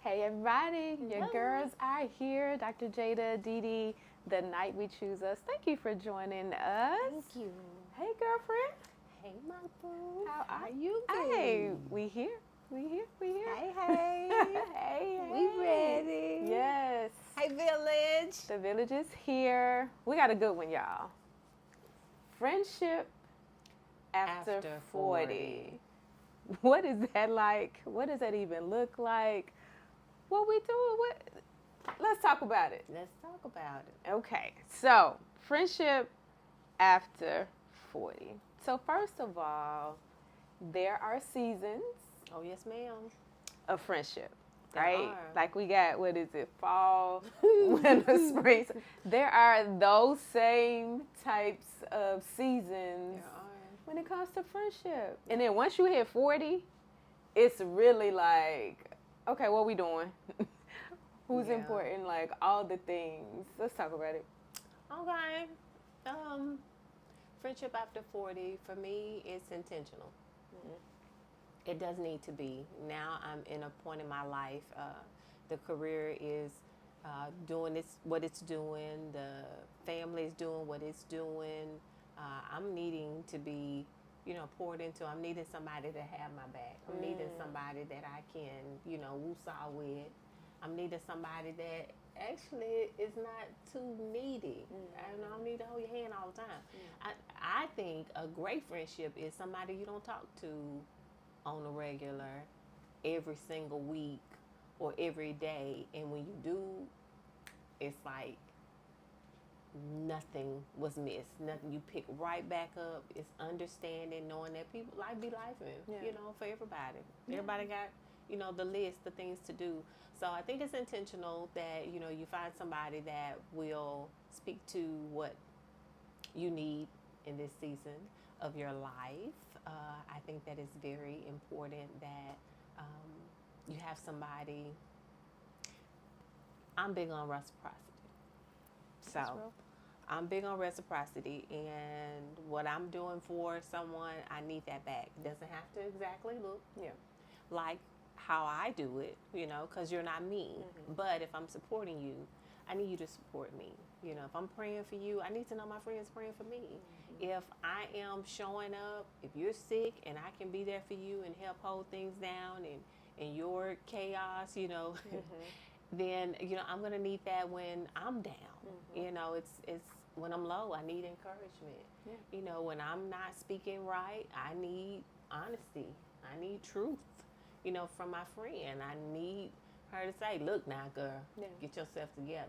Hey everybody, your Hello. girls are here. Dr. Jada Dee Dee, The Night We Choose Us. Thank you for joining us. Thank you. Hey girlfriend, Hey, my boo. how How are you Hey, been? we here. Hey, hey. Hey, We hey. ready. Yes. Hey, village. The village is here. We got a good one, y'all. Friendship after 40. What is that like? What does that even look like? What we doing? Let's talk about it. Let's talk about it. Okay, so friendship after 40. So, first of all, there are seasons Oh, yes, ma'am. of friendship, There right? are. Like we got, what is it, fall, winter, spring. There are those same types of seasons There are. when it comes to friendship. And then once you hit 40, it's really like, okay, what we doing? Who's Yeah. important? Like all the things. Let's talk about it. Okay. Friendship after 40, for me, it's intentional. It does need to be. Now I'm in a point in my life. The career is doing what it's doing. The family is doing what it's doing. I'm needing to be, poured into. I'm needing somebody to have my back. I'm needing somebody that I can, woosah with. I'm needing somebody that actually is not too needy. I don't need to hold your hand all the time. I think a great friendship is somebody you don't talk to on a regular, every single week or every day, and when you do, it's like nothing was missed. Nothing, you pick right back up. It's understanding, knowing that people life be lifing, for everybody. Everybody got, the list, the things to do. So I think it's intentional that, you find somebody that will speak to what you need in this season of your life. I think that it's very important that you have somebody. I'm big on reciprocity. So I'm big on reciprocity, and what I'm doing for someone, I need that back. It doesn't have to exactly look like how I do it, because you're not me. But if I'm supporting you, I need you to support me. If I'm praying for you, I need to know my friends praying for me. If I am showing up, if you're sick and I can be there for you and help hold things down and your chaos, then, I'm going to need that when I'm down. It's when I'm low, I need encouragement. When I'm not speaking right, I need honesty. I need truth, from my friend. I need her to say, look now, girl, get yourself together.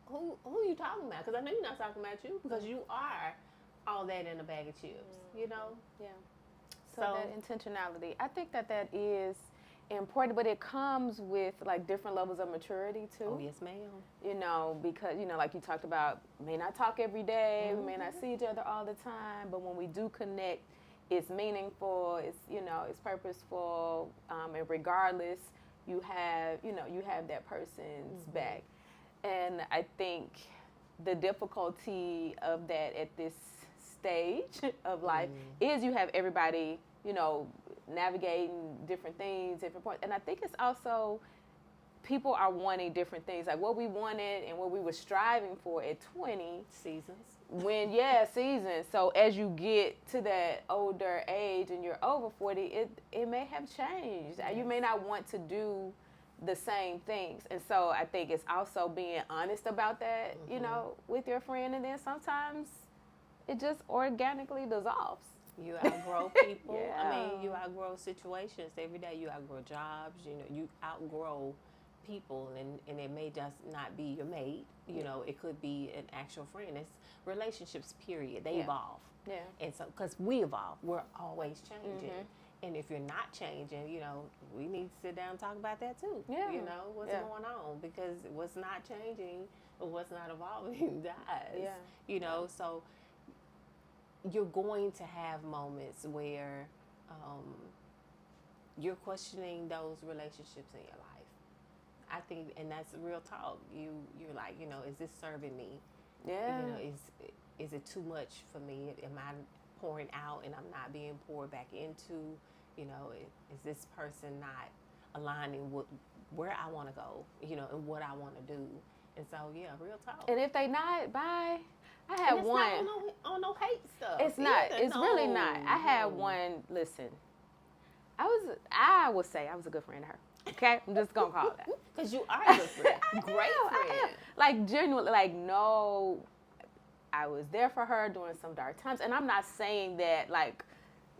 Who you talking about? Because I know you're not talking about you, because you are all that in a bag of chips, Yeah. So that intentionality, I think that is important, but it comes with like different levels of maturity too. Oh, yes, ma'am. Because, like you talked about, may not talk every day, we may not see each other all the time, but when we do connect, it's meaningful, it's purposeful, and regardless, you have that person's back. And I think the difficulty of that at this stage of life is you have everybody, navigating different things, different points. And I think it's also people are wanting different things. Like what we wanted and what we were striving for at 20. Seasons. Seasons. So as you get to that older age and you're over 40, it may have changed. Yes. You may not want to do the same things. And so I think it's also being honest about that, with your friend. And then sometimes it just organically dissolves. You outgrow people. You outgrow situations every day. You outgrow jobs. You outgrow people, and it may just not be your mate. It could be an actual friend. It's relationships, period. They evolve. Yeah. And so, because we evolve, we're always changing. And if you're not changing, we need to sit down and talk about that too. Yeah. What's going on? Because what's not changing or what's not evolving dies. Yeah. So you're going to have moments where you're questioning those relationships in your life. I think, and that's real talk. You're like, is this serving me? Yeah. Is it too much for me? Am I pouring out and I'm not being poured back into? Is this person not aligning with where I want to go, you know, and what I want to do. And so, yeah, real talk. And if they not, bye. I had it's one. Not on no hate stuff. It's not. It's really not. I had one. Listen, I would say I was a good friend to her. Okay, I'm just gonna call it that. Because you are a good friend. Great friend. I am. Like genuinely, like no, I was there for her during some dark times, and I'm not saying that like,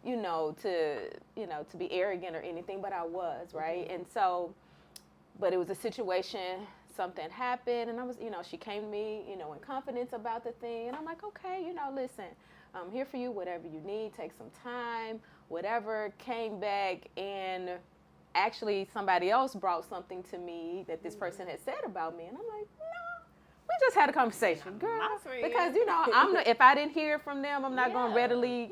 to be arrogant or anything, but I was, right? Mm-hmm. And so, but it was a situation. Something happened, and I was, she came to me, in confidence about the thing, and I'm like, okay, listen, I'm here for you, whatever you need, take some time, whatever. Came back, and actually somebody else brought something to me that this person had said about me, and I'm like, no, we just had a conversation, girl, because, if I didn't hear from them, I'm not going to readily,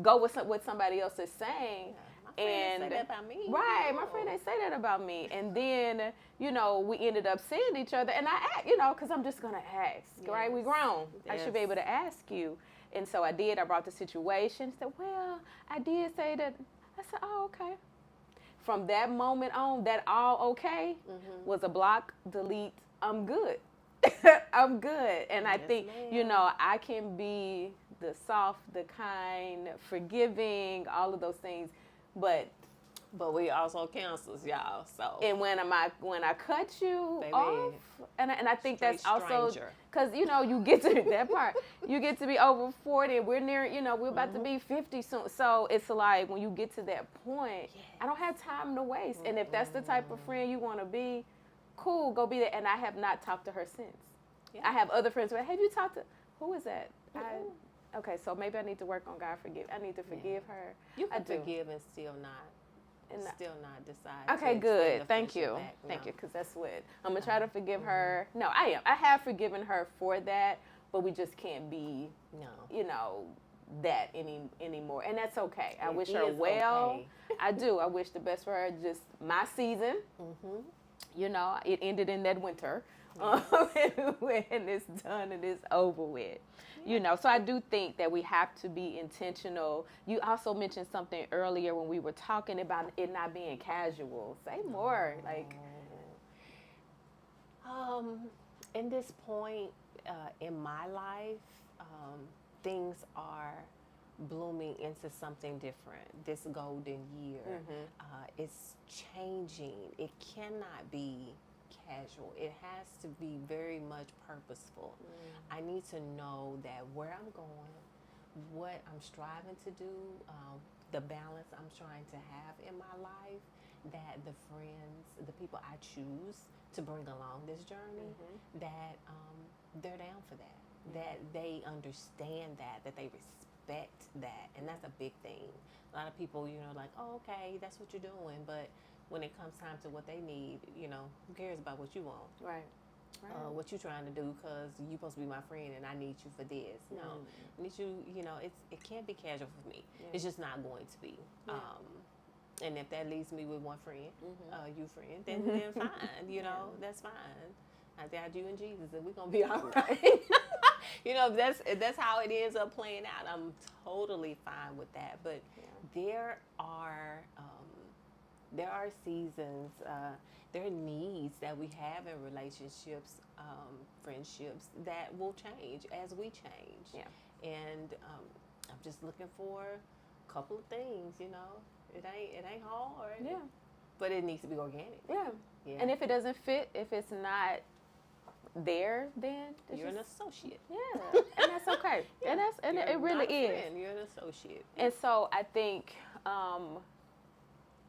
go with what somebody else is saying. And say that about me. Right, my friend, they say that about me. And then, we ended up seeing each other. And I, because I'm just going to ask, right? We grown. Yes. I should be able to ask you. And so I did. I brought the situation. Said, well, I did say that. I said, oh, okay. From that moment on, that all okay was a block, delete, I'm good. I'm good. And I think, I can be the soft, the kind, forgiving, all of those things. But we also cancels, y'all. So and when I cut you off, and I think that's also because you get to that part. You get to be over 40. We're near. We're about to be 50 soon. So it's like when you get to that point, I don't have time to waste. And if that's the type of friend you want to be, cool, go be there. And I have not talked to her since. Yeah. I have other friends. But have you talked to who is that? Okay, so maybe I need to work on God forgive. I need to forgive her. You can forgive and still not decide. Okay, good. Thank you. Thank you, because that's what I'm gonna try to forgive her. No, I am. I have forgiven her for that, but we just can't be, that anymore, and that's okay. I wish her well. Okay. I do. I wish the best for her. Just my season. It ended in that winter. And it's done and it's over with. So I do think that we have to be intentional. You also mentioned something earlier when we were talking about it not being casual. Say more. In this point in my life, things are blooming into something different. This golden year, it's changing. It cannot be casual. It has to be very much purposeful. I need to know that where I'm going, what I'm striving to do, the balance I'm trying to have in my life, that the friends, the people I choose to bring along this journey, that they're down for that, that they understand that they respect that. And that's a big thing. A lot of people, like, oh, okay, that's what you're doing. But when it comes time to what they need, who cares about what you want? Right. What you trying to do, because you supposed to be my friend and I need you for this. No, I need you, it can't be casual for me. Yeah. It's just not going to be. Yeah. And if that leaves me with one friend, you friend, then fine, that's fine. I got you and Jesus and we're going to be all right. That's how it ends up playing out. I'm totally fine with that. But there are seasons, there are needs that we have in relationships, friendships that will change as we change. Yeah. And I'm just looking for a couple of things, It ain't hard. Yeah. But it needs to be organic. Yeah. And if it doesn't fit, if it's not there, then you're an associate. Yeah. And that's okay. And it really is. You're an associate. And so I think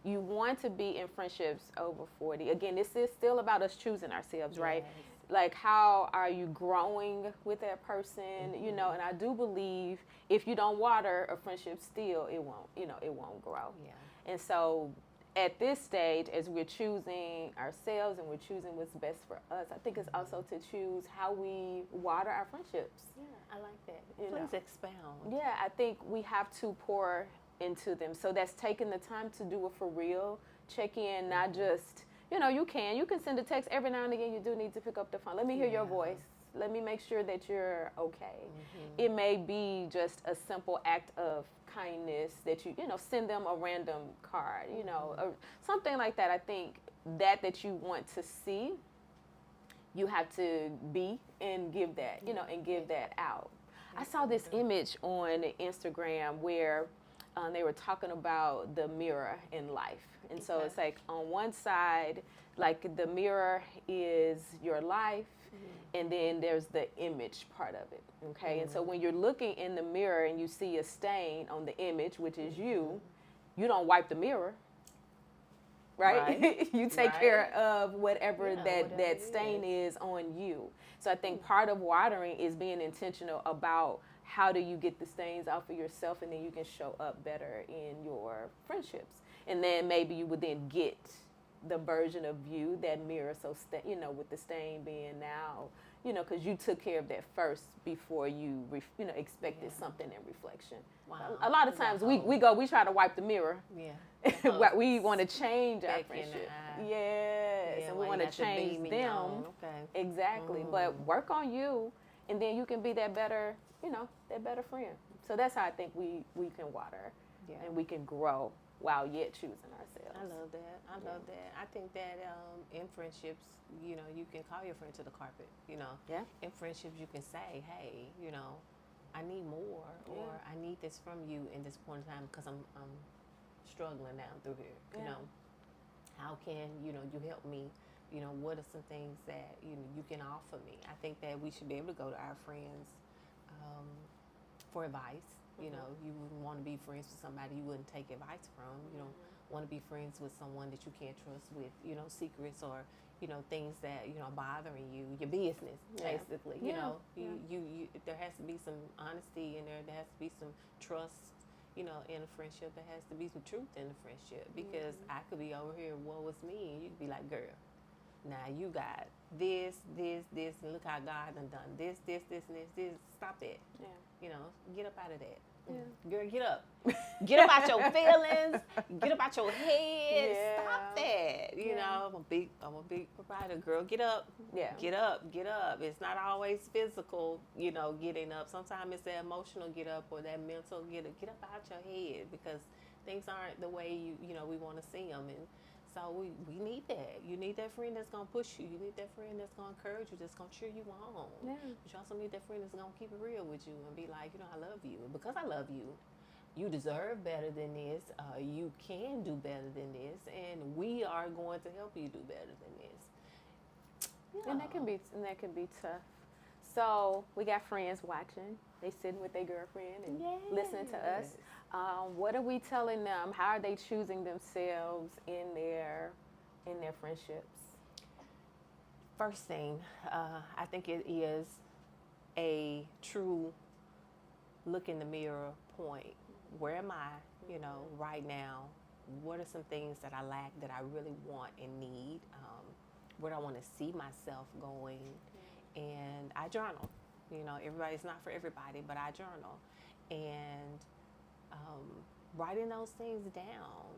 you want to be in friendships over 40. Again, this is still about us choosing ourselves, right? Yes. Like, how are you growing with that person? And I do believe if you don't water a friendship still, it won't grow. Yeah. And so at this stage, as we're choosing ourselves and we're choosing what's best for us, I think it's also to choose how we water our friendships. Yeah, I like that. Please expound. Yeah, I think we have to pour into them. So that's taking the time to do it for real. Check in, not just, you can send a text every now and again. You do need to pick up the phone. Let me hear your voice. Let me make sure that you're okay. It may be just a simple act of kindness that you send them a random card, or something like that. I think that you want to see, you have to be and give that, and give that out. I saw this image on Instagram where they were talking about the mirror in life. And so it's like on one side, like the mirror is your life, and then there's the image part of it, okay? And so when you're looking in the mirror and you see a stain on the image, which is you don't wipe the mirror, right? You take care of whatever that stain is on you. So I think part of watering is being intentional about how do you get the stains off of yourself, and then you can show up better in your friendships. And then maybe you would then get the version of you that mirror, so with the stain being now, because you took care of that first before you expected something in reflection. Wow. A lot of times we try to wipe the mirror. Yeah. We want to change our friendship. Yes, and we want to change them. Okay. Exactly. But work on you, and then you can be that better, that better friend. So that's how I think we can water, and we can grow while yet choosing ourselves. I love that. I love that. I think that in friendships, you can call your friend to the carpet, Yeah. In friendships, you can say, hey, I need more, or I need this from you in this point in time because I'm struggling down through here. How can, you help me? What are some things that, you can offer me? I think that we should be able to go to our friends for advice. You wouldn't want to be friends with somebody you wouldn't take advice from. You don't want to be friends with someone that you can't trust with, secrets or, things that, are bothering you, your business, basically. You there has to be some honesty in there. There has to be some trust, in a friendship. There has to be some truth in the friendship, because I could be over here, woe is me, and you could be like, girl, now you got this, and look how God done this, and this. Stop that. Yeah. Get up out of that. Yeah. Girl, get up. Get up out your feelings. Get up out your head. Yeah. Stop that. I'm a big provider. Girl, get up. Yeah. Get up. It's not always physical, getting up. Sometimes it's that emotional get up or that mental get up. Get up out your head, because things aren't the way we want to see them. And so we need that. You need that friend that's going to push you. You need that friend that's going to encourage you, that's going to cheer you on. Yeah. But you also need that friend that's going to keep it real with you and be like, I love you. And because I love you, you deserve better than this. You can do better than this. And we are going to help you do better than this. Yeah. And that can be tough. So we got friends watching. They sitting with their girlfriend and listening to us. What are we telling them? How are they choosing themselves in their friendships? First thing, I think it is a true look in the mirror point. Where am I, right now? What are some things that I lack that I really want and need? Where do I want to see myself going? And I journal. Everybody's not for everybody, but I journal. And writing those things down,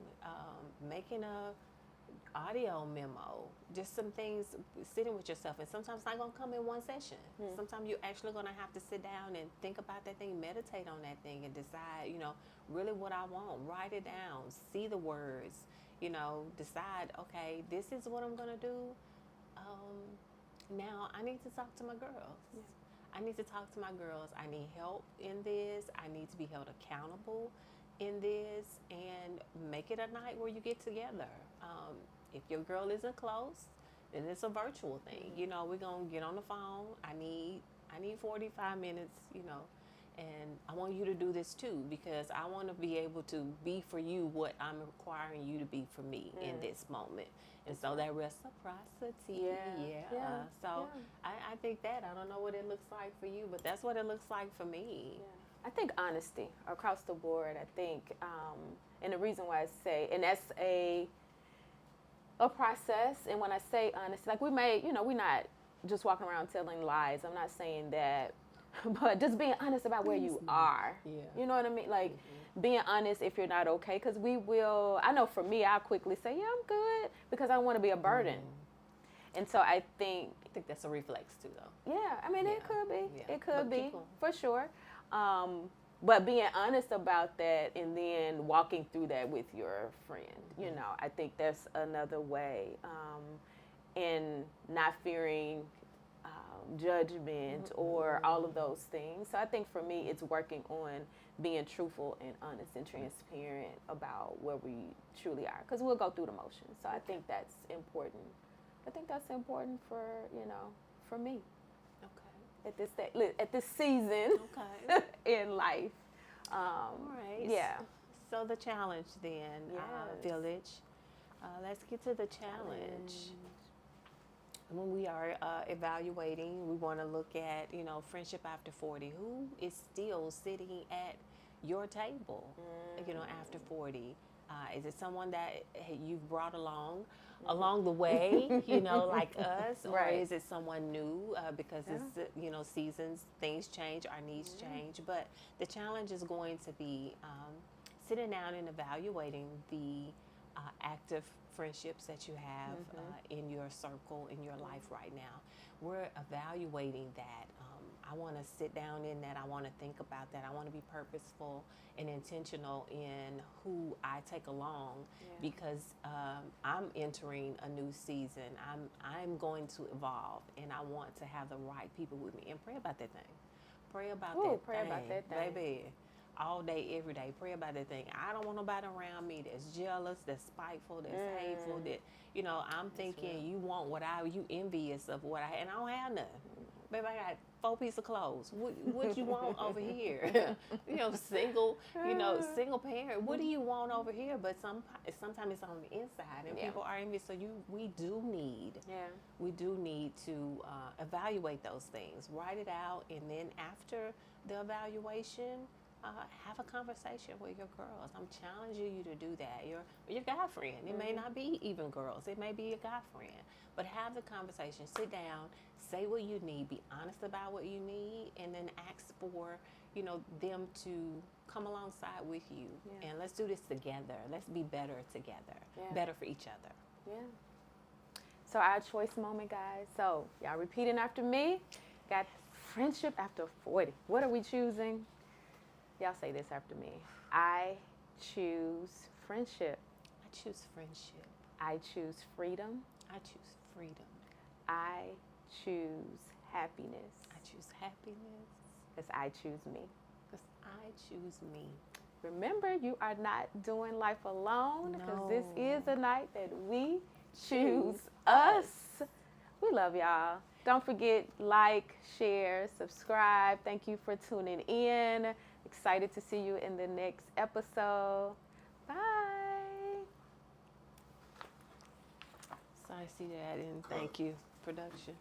making a audio memo, just some things, sitting with yourself. And sometimes it's not going to come in one session. Sometimes you're actually going to have to sit down and think about that thing, meditate on that thing, and decide, really what I want. Write it down, see the words, decide, okay, this is what I'm going to do. Now I need to talk to my girls. Yeah. I need to talk to my girls. I need help in this. I need to be held accountable in this, and make it a night where you get together. If your girl isn't close, then it's a virtual thing. We're going to get on the phone. I need 45 minutes, and I want you to do this too, because I want to be able to be for you what I'm requiring you to be for me in this moment. And so that reciprocity, I think that, I don't know what it looks like for you, but that's what it looks like for me. Yeah. I think honesty across the board. I think, and the reason why I say, and that's a process. And when I say honesty, like we may, we're not just walking around telling lies. I'm not saying that, but just being honest about where you are. Yeah. You know what I mean? Like being honest if you're not okay, because we will. I know for me, I'll quickly say, yeah, I'm good, because I don't want to be a burden. And so I think that's a reflex too, though. Yeah, I mean, it could be. Yeah. It could be, for sure. but being honest about that and then walking through that with your friend, you know, I think that's another way. And not fearing judgment or all of those things. So I think for me, it's working on being truthful and honest and transparent about where we truly are, because we'll go through the motions. So I think that's important. I think that's important for, you know, for me. At this season in life. All right. Yeah. So the challenge then, Village. Let's get to the challenge. When we are evaluating, we want to look at, you know, friendship after 40. Who is still sitting at your table, you know, after 40? Is it someone that you've brought along the way, you know, like us? Or is it someone new? Because it's, you know, seasons, things change, our needs change. But the challenge is going to be sitting down and evaluating the active friendships that you have in your circle, in your life right now. We're evaluating that. I want to sit down in that. I want to think about that. I want to be purposeful and intentional in who I take along because I'm entering a new season. I'm going to evolve, and I want to have the right people with me. And pray about that thing. Pray about that thing, baby. All day, every day. Pray about that thing. I don't want nobody around me that's jealous, that's spiteful, that's hateful. That, you know, I'm thinking you want you envious of what I, and I don't have nothing. Baby, I got 4 pieces of clothes. What you want over here? You know, single parent. What do you want over here? But sometimes it's on the inside, and people are envious. So we do need to evaluate those things. Write it out, and then after the evaluation, have a conversation with your girls. I'm challenging you to do that. Your guy friend. It may not be even girls. It may be a guy friend. But have the conversation. Sit down. Say what you need. Be honest about what you need, and then ask for, you know, them to come alongside with you. Yeah. And let's do this together. Let's be better together. Yeah. Better for each other. Yeah. So our choice moment, guys. So y'all repeating after me. Got friendship after 40. What are we choosing? Y'all say this after me. I choose friendship. I choose friendship. I choose freedom. I choose freedom. I choose happiness. I choose happiness. Because I choose me. Because I choose me. Remember, you are not doing life alone. Because this is a night that we choose us. We love y'all. Don't forget, like, share, subscribe. Thank you for tuning in. Excited to see you in the next episode. Bye. Sorry, see that, and thank you, production.